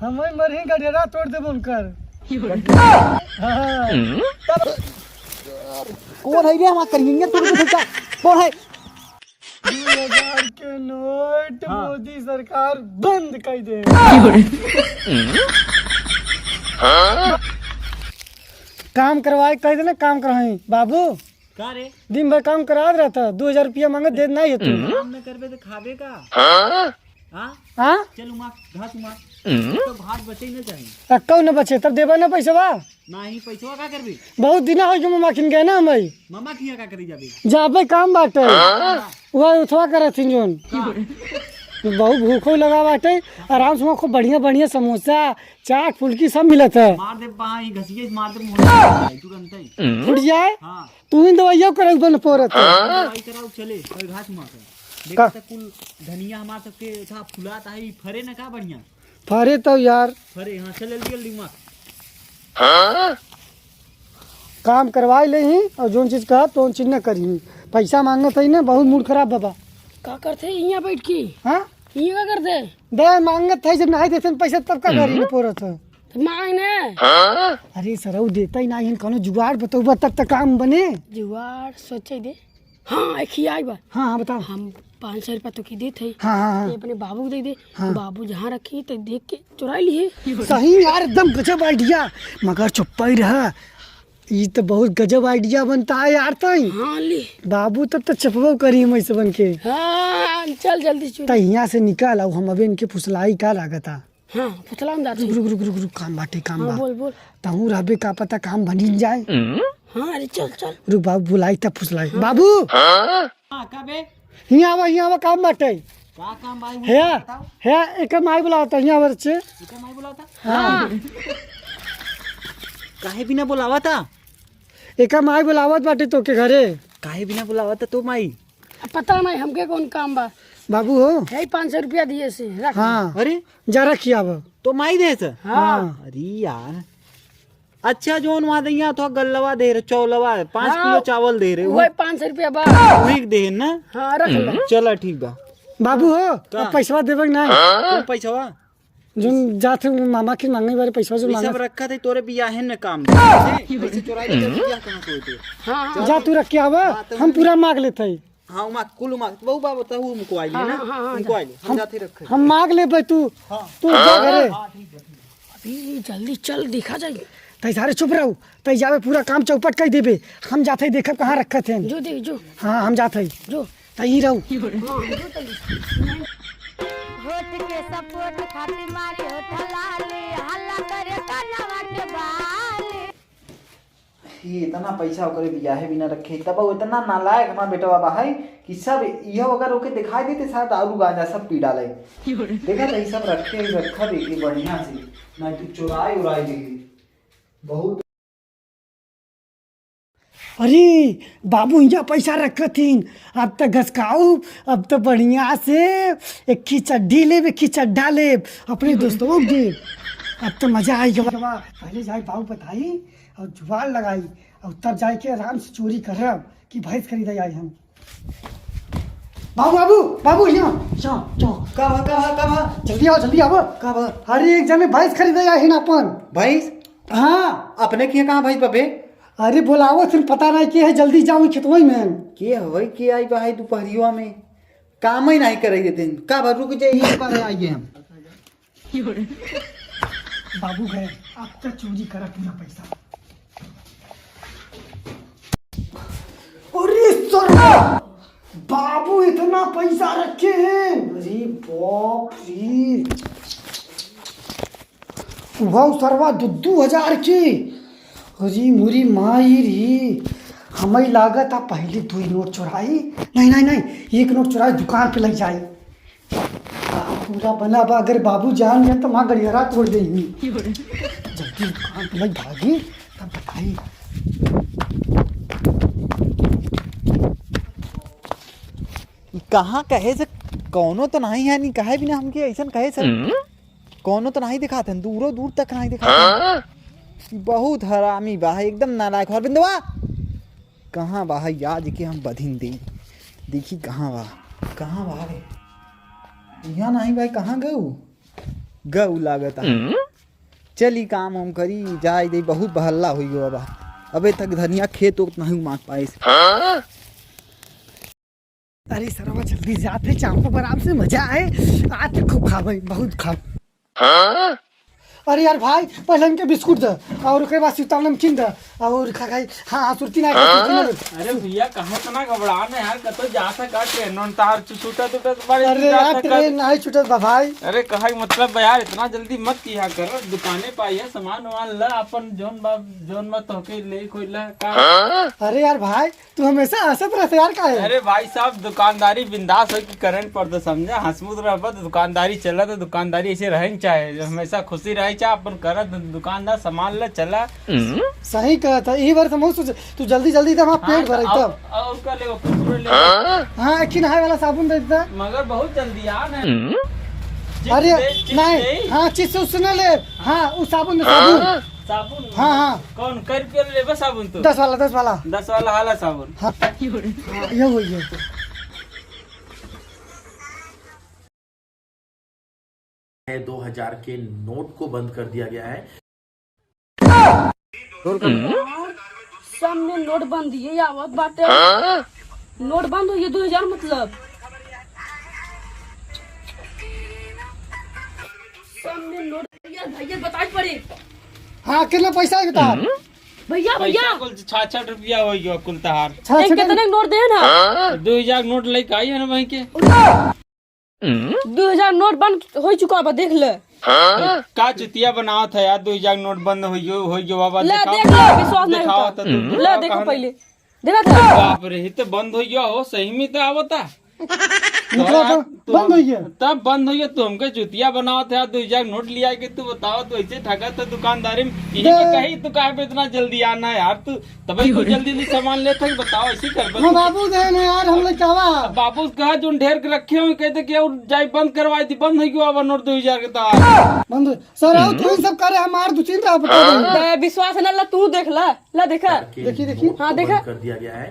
हम मरी गडेरा तोड़ दे उनकर। कौन है रे हम करेंगे तोड़ दे का कौन है? 2000 के नोट मोदी सरकार बंद कर दे। काम करवाए कह देना काम करवाई बाबू का रे दिन भर काम करा रहा था 2000 रुपया मांगे दे नहीं है तू काम न करबे तो खाबे का? हाँ चल उमा घास उमा तो भात बचे न चाहिए अक्का न बचे तब देबा ना पैसा बा नहीं पैसा का करबे? बहुत दिन हो गए मम्मा खिन गए ना हम मामा किया का करी जाबे जाबे काम बाटे वह उठवा कर थी जोन बहुत भूखो लगा बाटे आराम से खूब बढ़िया बढ़िया समोसा चाट फुल्की सब मिलत है। मार दे बाई घसिए मार दे मुंह तुरंत ही फुट जाए। हां तू ही दवाइयों करे बन पोरत दवाई कराओ चले और घास मार देखा त कुल धनिया हमार सबके था फुलाता है फरे न का बढ़िया फरे तो यार फरे हां चल जल्दी जल्दी मार काम करवाई ले ही और जोन चीज कहा तो चीज न करी पैसा मांगत है ना बहुत मूड खराब बाबा का करते यहाँ बैठ के? हाँ ये का करते? दे मांगत है जब नहीं देते पैसा तब का करी पोरत है तो मांग ने। अरे सरऊ देता ही नहीं कोनो जुगाड़ बताऊबा तब तक काम बने। जुगाड़ सोचे दे। हाँ एक ही आई बा। हाँ हाँ बताओ। हम 500 रुपया तो की दे थे। हाँ हाँ हाँ। ये अपने बाबू को दे दे। हाँ। बाबू जहाँ रखी तो देख के चुरा लिए। सही यार एकदम गजब आइडिया मगर चुप्पा ही रहा ये तो बहुत गजब आइडिया बनता है यार ताई। हाँ ले बाबू तब तो चपबो करी हम ऐसे बन के। हाँ चल जल्दी चल। यहाँ से निकाल आओ हम अबे इनके फुसलाई का लागता। हाँ फुसला हम जाते। रुक रुक रुक रुक काम बाटे काम बा। बोल बोल। तहू रहबे का पता काम बनी जाए। हाँ अरे चल चल। रुक बाबू बुलाई तब फुसलाई बाबू। हां का बे यहाँ आवा काम बाटे। का काम भाई है एक माई बुलाता यहाँ बच्चे। एक माई बुलाता? हाँ काहे बिना बुलावा था? एक माई बुलावत बाटे तो के घरे। काहे बिना बुलावा था तो माई? पता नहीं हमके कौन काम बा। बाबू हो है 500 रुपया दिए से रख। हाँ अरे जा रखिया अब तो माई दे से? हाँ अरे यार अच्छा जोन वहाँ दैया तो गल्लवा दे रहे चौलवा 5 किलो चावल दे रहे वही 500 रुपया बा। वही दे ना। हाँ रख ले। चला ठीक बा। बाबू हो अब पैसा देबे नहीं कौन पैसा जोन जाते मामा के मांगने वाले पैसा जो सब मांगा रखा थे तोरे बियाह में काम पैसे चुराई के बियाह कहां से होते? हाँ जा तू रख के आवा हम पूरा मांग लेते हैं। हां मा कुल मा बहु बाबू तो उनको आई ना उनको आई हम जाते रखे हम मांग ले भाई तू जा घरे। अभी जल्दी चल दिखा जाए। तै सारे चुप रहो तै जावे पूरा काम चौपट कर देबे हम जाते ही देखब कहाँ रखे थे। जो देख जो। हाँ हम जाते ही जो तै ही रहू। होठ के सपोर्ट खाती मारी होठ लाली हल्ला करे कनवा के बाली। ये इतना पैसा ओकरे बियाहे बिना रखे तब वो इतना नालायक हमारा बेटा बाबा है कि सब यह अगर ओके दिखाई देते साथ दारू गांजा सब पी डाले देखा तो सब रखे रखा देखे बढ़िया से ना तू चुराई उड़ाई देखे बहुत। अरे बाबू यहाँ पैसा रखतीन अब तो घसकाऊ अब तो बढ़िया से एक खिचड्डी ले खिचड्डा ले अपने दोस्तों को दे अब तो मजा आएगा। पहले जाए बाबू बताई और जुगाड़ लगाई और तब जाए के आराम से चोरी कर रहा कि भैंस खरीदा जाए हम। बाबू बाबू बाबू यहाँ कब जल्दी आओ कब अरे एक जने भैंस खरीदा जाए अपन भाई हाँ अपने किया कहाँ भाई पबे? अरे बोलावो फिर पता नहीं के है जल्दी जाओ खेतवई में के हवई के आई भाई दोपहरिया में काम ही नहीं करेंगे दिन का भर रुक जाइए पर आइए हम। बाबू गए अब तक चोरी करा पूरा पैसा। अरे सरवा बाबू इतना पैसा रखे हैं। अरे बाप रे वाह सरवा 2000 के। अरे मुरी माई री हमें लागत आ पहले 2 नोट चुराई नहीं एक नोट चुराई दुकान पे लग जाए पूरा बना बा। अगर बाबू जान गया तो वहाँ गड़ियारा तोड़ देंगी। जल्दी दुकान पे लग भागी तब बताई। कहाँ कहे से कौनो तो नहीं है नहीं कहे बिना हमके ऐसा कहे से कौनो तो नहीं दिखाते दूरों दूर तक नहीं दिखाते। बहुत हरामी बा है एकदम नालायक। और बिंदुआ कहाँ बा है याद के हम बधिन दे देखी कहाँ बा रे यहाँ नहीं भाई कहाँ गए गऊ लागता चली काम हम करी जाए दे बहुत बहल्ला हुई हो बाबा अबे तक धनिया खेत उतना ही मांग पाए अरे सरवा जल्दी जाते चांपो पर आराम से मजा आए आज खूब खा भाई बहुत खा अरे यार भाई पहले हमके बिस्कुट दे और उसके बाद सीता नमकीन दे और खा खाई हाँ सुरती ना अरे भैया कहाँ तना घबराना यार कतो जाता का ट्रेन तार छूटा टूटा बड़े अरे यार ट्रेन नहीं छूटत बा भाई अरे कहा मतलब यार इतना जल्दी मत किया कर दुकाने पाई है सामान वामान ला अपन जोन मत होके ले कोई ला का अरे यार भाई तू हमेशा हंसत रहते यार का है अरे भाई साहब दुकानदारी बिंदास हो कि करंट पर तो समझा हंसमुद रह तो दुकानदारी चला तो दुकानदारी ऐसे रहनी चाहिए हमेशा खुशी रहे चाहे अपन कर दुकानदार सामान ला चला सही कहता यही बार समझ तू जल्दी जल्दी तब पेट भर तब और का ले कुरकुरे ले हाँ एक नहाए वाला साबुन दे देता मगर बहुत जल्दी आ ना अरे नहीं हाँ चीज से उससे ना ले हाँ उस साबुन साबुन साबुन हाँ हाँ कौन कर रुपया ले बस साबुन तो 10 वाला 10 वाला हाला साबुन हाँ ये वही है है 2000 के नोट को बंद कर दिया गया है सब में नोट बंद ये आवत बाटे नोट बंद हो ये 2000 मतलब सब में नोट भैया बताई पड़े हाँ कितना पैसा है बता भैया भैया कुल 66 रुपया हो गया कुल तहार एक कितने नोट दे ना 2000 नोट लेके आई है ना भाई के 2000 नोट बंद हो चुका बा देख ले का चुतिया बनावा था यार 2000 नोट बंद हो गयो बाबा ले दिखाओ देख ले विश्वास नहीं दिखाओ होता तो तुम ले देखो पहले देखा था बाप रे ये तो बंद हो गया हो सही में तो आवता मतलब बंद हो गया तब बंद हो गया तू हमके चुतिया बनावा था 2000 नोट लिया के तू बताओ तो ऐसे ठगा तो दुकानदारी में यही पे कही तू काहे पे इतना जल्दी आना है यार तू तभी तू जल्दी सामान लेता बताओ ऐसे कर हाँ बाबू दे ना यार हम लोग क्या बाबू कहा जो ढेर के रखे हुए कहते कि और जाई बंद करवाई थी बंद हो गया नोट 2000 के तो बंद सर आओ तू सब करे हमार दो तीन रात बता दे विश्वास है ना ला तू देख ला देखा देखिए हाँ देखा कर दिया गया है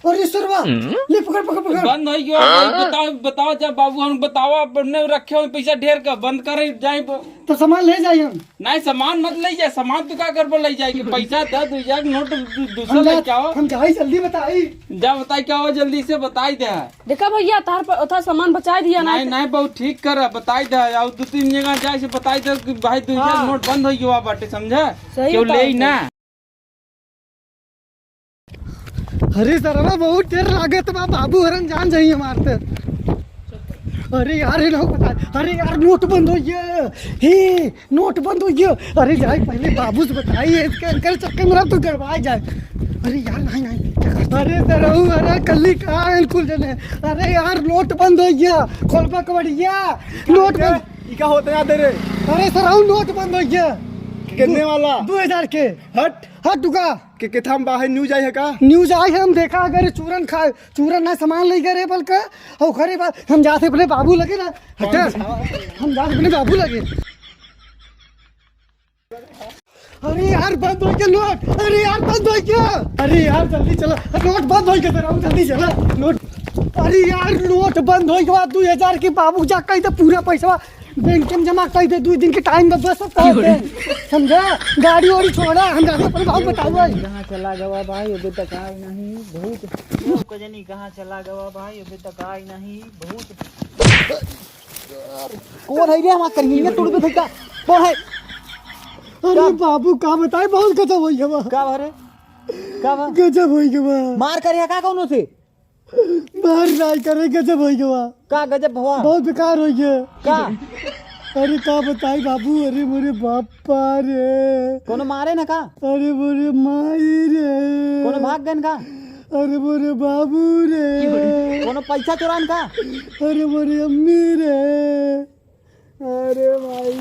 और ये सरवा ले पकड़ पकड़ पकड़ बंद हो गया बताओ जब बाबू हम बताओ अपने रखे हुए पैसा ढेर का बंद करे जाए तो सामान ले जाइए हम नहीं सामान मत ले जाए सामान तो क्या कर पर ले जाए पैसा 10,000 नोट दूसरा ले क्या हो हम जाई जल्दी बताई जा बताई क्या हो जल्दी से बताई दे देखा भैया तार पर उथा सामान बचा दिया ना नहीं बहुत ठीक कर बताई दे और 2-3 जगह जाए से बताई दे कि भाई 2000 नोट बंद हो गया बाटे समझा क्यों ले ना अरे सरवा बहुत देर लागत बा बाबू हरन जान जाइए मारते अरे यार ये लोग बता अरे यार नोट बंद हो गया हे नोट बंद हो गया अरे जाए पहले बाबू से बताइए इसके अंकल चक्कर में तो गड़बड़ा जाए अरे यार नहीं अरे सरहू अरे कल्ली कहाँ है कुल जने अरे यार नोट बंद हो गया खोलपा कबड़िया नोट बंद क्या होता है तेरे अरे सरहू नोट बंद हो गया कितने वाला 2000 के हट हट दुका के किथा हम बाहर न्यूज आई है का न्यूज आई है हम देखा अगर चूरन ना सामान ले गए बल का और खरे बात हम जाते अपने बाबू लगे ना हटे हम जाते अपने बाबू लगे अरे यार बंद हो गया नोट अरे यार बंद हो गया अरे यार जल्दी चला नोट बंद हो गया तेरा जल्दी चला नोट अरे यार नोट बंद हो गया 2000 की बाबू जा कही तो पूरा पैसा बैंक में जमा कर दे 2 दिन के टाइम में बस समझा गाड़ी वाड़ी छोड़ा हम जाके अपने बाबू बताओ कहाँ चला गवा भाई अभी तक आई नहीं बहुत कजनी कहाँ चला गवा भाई अभी तक आई नहीं बहुत कौन है रे हम करेंगे तोड़ पे फेंका कौन है अरे बाबू का बताए बहुत गजब हो गया का भरे का भा गजब हो गया मार करे का कौन से बाहर नहीं करे गजब हो गया का गजब हुआ बहुत बेकार हो गया का अरे का बताई बाबू अरे मोरे बापा रे कोनो मारे ना का अरे मोरे माई रे कोनो भाग गन का अरे मोरे बाबू रे कोनो पैसा चुरान का अरे मोरे अम्मी रे अरे भाई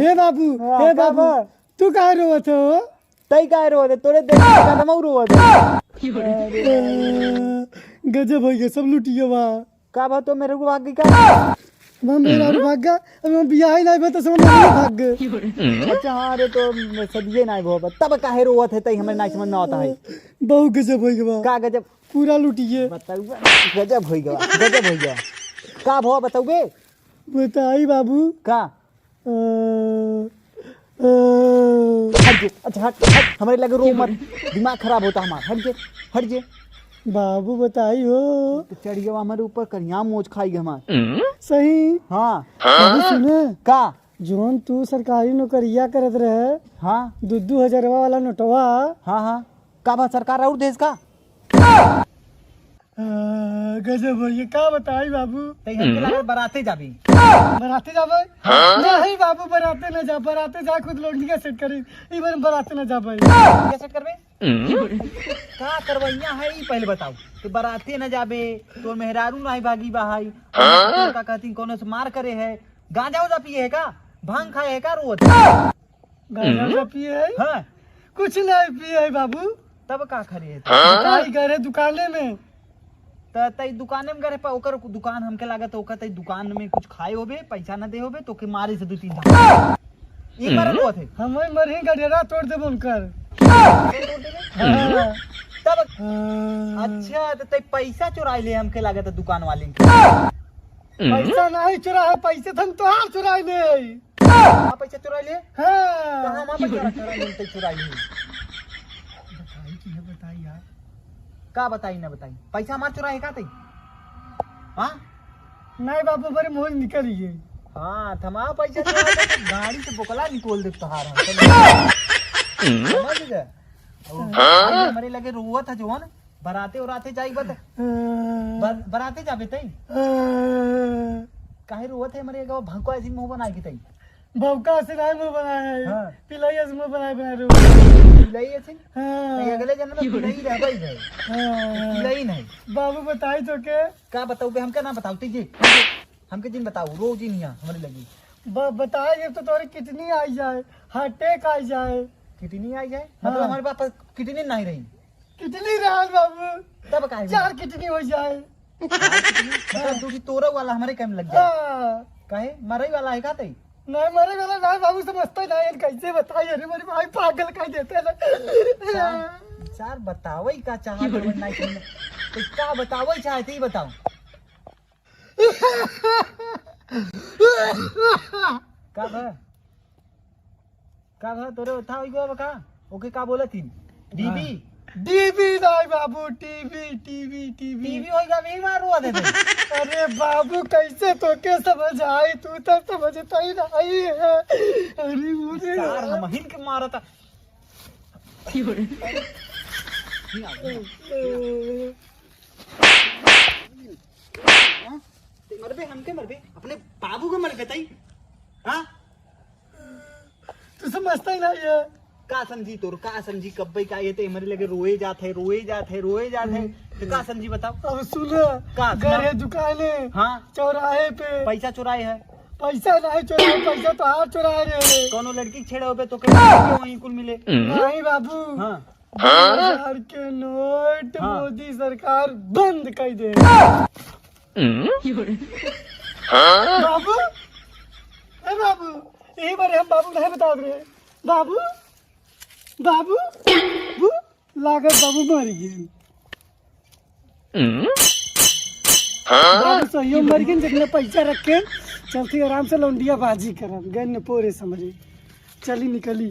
हे बाबू तू कहाँ रोवत हो तई काय रो दे तोरे देख के कदम और रो दे गजब हो गया सब लुटिया वहाँ का बा तो मेरे को भाग गई का मैं मेरा और भाग गया अब मैं बियाह ही नहीं बता सब भाग गए अच्छा हाँ रे तो सदिए नहीं भो तब काहे रोवत है तई हमें नहीं समझ ना आता है बहुत गजब हो गया का गजब पूरा लुटिए बताऊ गजब हो गया का भाव बताओगे? बताई बाबू का हट जे, अच्छा हट हट, हमारे लगे रो मत, दिमाग खराब होता हमारा, हट जे बाबू बताई हो। चढ़ गया हमारे ऊपर, करिया मोच खाई हमार। सही हाँ बाबू सुने, का जोन तू सरकारी नौकरिया करत रहे, हाँ 2,000 वाला नोटवा, हाँ का बा सरकार और देश का गजब है, ये का बताई बाबू। हमके लगे बराते जाबी। बराते जाबे? नहीं बाबू, बराते न जा, बराते जा खुद लोग का सेट करी, ई बार बराते न जाबे। क्या सेट करबे? का करवैया है ई पहले बताओ। तो बराते न जाबे, तो मेहरारू नहीं भागी भाई, का कहती कोनो से मार करे है, गांजा उजा पिए है का, भांग खाए है का रोज? गांजा पिए है? हाँ कुछ नहीं पिए है बाबू। तब का खरे है? बताई गए दुकाने में, तई दुकाने में गए, ओकर दुकान हमके लागत ओकर तई दुकान में कुछ खाए होबे, पैसा न दे होबे, तो के मारे से 2-3 एक बार रोत है। हमें मरही गडेरा तोड़ दे उनकर। तब अच्छा तो तई पैसा चुराई ले हमके लागत दुकान वाले के। पैसा नहीं चुरा है, पैसे तो हम तोहार चुराई ले। हाँ पैसा चुराई ले, हाँ कहाँ पैसा चुराई ले, तई चुराई ले। बताई यार, का बताई ना बताई, पैसा हमार चुराए का तई? हाँ नहीं बाबू बड़े मोह निकल गए। हाँ थमा पैसा चुराए तो गाड़ी से बोकला निकोल दे तोहार हम समझ गए। हमारे लगे रोवत है जोन बराते उराते जाई बराते जाबे तई काहे रोवत है? हमारे गाँव भंको ऐसी मुंह बनाए की तई भौका से नहीं मुंह बनाया है, हाँ। पिलाई से मुंह बनाए बना रो। पिलाई ऐसे हाँ, नहीं, अगले जन्म में पिलाई रहबई है, हाँ। पिलाई नहीं। बाबू बताई तो के का बताऊ बे, हमके ना बताऊ तीजे, हमके जिन बताऊ रोज ही नहीं हमारे लगी। बताए तो तोरे कितनी आई जाए, हार्ट अटैक आई जाए, कितनी आई जाए? हाँ। मतलब हमारे पास कितनी नहीं रही, कितनी रात बाबू, तब काहे 4 कितनी हो जाए। मतलब दूसरी तोरा वाला हमारे कैम लग जाए, हाँ। काहे मरई वाला है का तई? नहीं मरे वाला नहीं बाबू, समझता ही नहीं, कैसे बताइए, अरे मेरे भाई पागल कह देते हैं। चार बतावई का चाहत नहीं सुनने, तो का बतावई चाहते ही बताओ। का भा तोरे था गो का ओके का बोला थी डीबी टीवी नहीं बाबू, टीवी होगा भी मार रुआ दे। अरे बाबू कैसे तो के समझ आई, तू तो समझता ही नहीं है। अरे मुझे चार महीन के मारा था। मरबे हमके मरबे, अपने बाबू को मरबे तई। हाँ तू समझता ही नहीं है। का समझी तोर, का समझी कब्बई का ये ते हमारे लगे रोए जात है तो का समझी बताओ। अब सुन, का घर है दुकाने, हाँ चौराहे पे पैसा चुराए है, पैसा नहीं चुराए, पैसा तो हाथ चुराए रे। कोनो लड़की छेड़े होबे तो वहीं कुल मिले। नहीं बाबू, हाँ 2000 के नोट हाँ। मोदी सरकार बंद कर दे। बाबू ए बाबू, यही बारे हम बाबू नहीं बता रहे। बाबू लागत बाबू मर गए। बाबू सही मर गए, जितने पैसा रखे चलती आराम से लौंडिया बाजी करम गन पोरे समझे। चली निकली।